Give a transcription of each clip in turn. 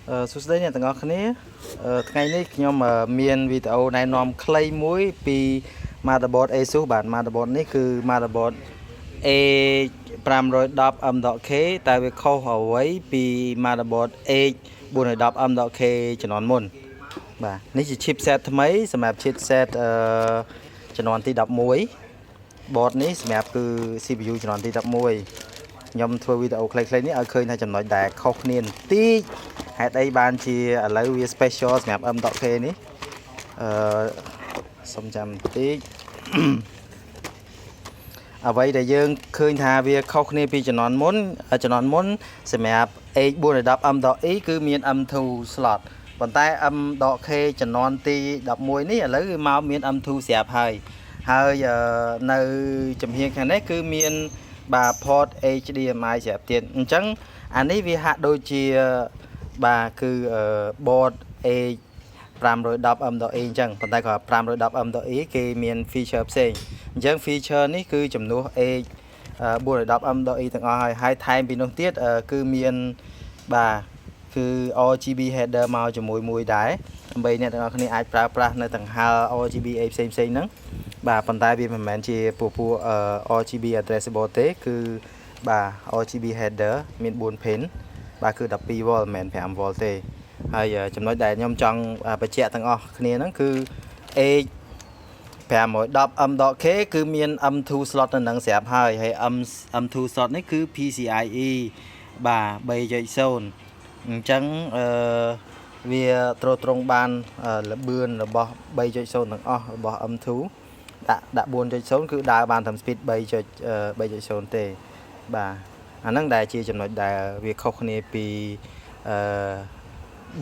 សួស្តីអ្នកទាំងអស់គ្នាថ្ងៃនេះខ្ញុំមានវីដេអូណែនាំខ្លីមួយពី Motherboard Asus បាទ Motherboard នេះគឺ Motherboard H510M-K តែវាខុសអ្វីពី Motherboard H410M-K ជំនាន់មុនបាទនេះជា chipset ថ្មីសម្រាប់ chipset ជំនាន់ទី11 board នេះសម្រាប់គឺ CPU ជំនាន់ទី11ខ្ញុំធ្វើវីដេអូខ្លីៗនេះឲ្យឃើញថាចំណុចដែលខុសគ្នាបន្តិចហេតុអីបានជាឥឡូវវា special សម្រាប់ M.K នេះសុំចាំបន្តិចអ្វីដែលយើងឃើញថាវាខុសគ្នាពីជំនាន់មុនសម្រាប់ H410M.E គឺមាន M2 slot ប៉ុន្តែ M.K ជំនាន់ទី11នេះឥឡូវគឺមកមាន M2 ស្រាប់ហើយនៅចំហៀងខាងនេះគឺមានបាទ port HDMI ស្រាប់ទៀតអញ្ចឹងអានេះវាហាក់ដូចជាបាទគឺ board H510M.E អញ្ចឹងប៉ុន្តែក៏ 510M.E គេមាន feature ផ្សេងអញ្ចឹង feature នេះគឺជំនួស H410M.E ទាំងអស់ហើយថែមពីនោះទៀតគឺមានបាទគឺ RGB header មកជាមួយមួយដែរដើម្បីអ្នកទាំងអស់គ្នាអាចប្រើប្រាស់នៅទាំង RGB ផ្សេងហ្នឹងបាទប៉ុន្តែវាមិនមែនជាពពួក RGB addressable ទេគឺបាទ RGB header មាន4 pin បាទគឺ 12V មិនមែន 5V ទេហើយចំណុចដែលខ្ញុំចង់បញ្ជាក់ទាំងអស់គ្នាហ្នឹងគឺ H510M.K គឺមាន M2 slot នៅនឹងស្រាប់ហើយM2 slot នេះគឺ PCIe បាទ 3.0 អញ្ចឹងវាទ្រទ្រង់បានល្បឿនរបស់ 3.0 ទាំងអស់របស់ M2 ដាក់ 4.0 គឺដើរបានតាម speed 3.0 ទេបាទអាហ្នឹងដែលជាចំណុចដែលវាខុសគ្នាពី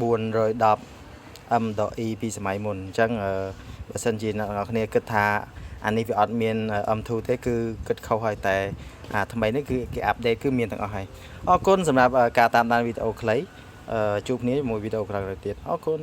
410M.E ពីសម័យមុនអញ្ចឹងបើសិនជាអ្នកនរគ្នាគិតថាអានេះវាអត់មាន M2 ទេគឺគិតខុសហើយតែថ្មីនេះគឺគេអាប់ដេតគឺមានទាំងអស់ហើយអរគុណសម្រាប់ការតាមដានវីដេអូខ្លីជួបគ្នាជាមួយវីដេអូក្រោយៗទៀតអរគុណ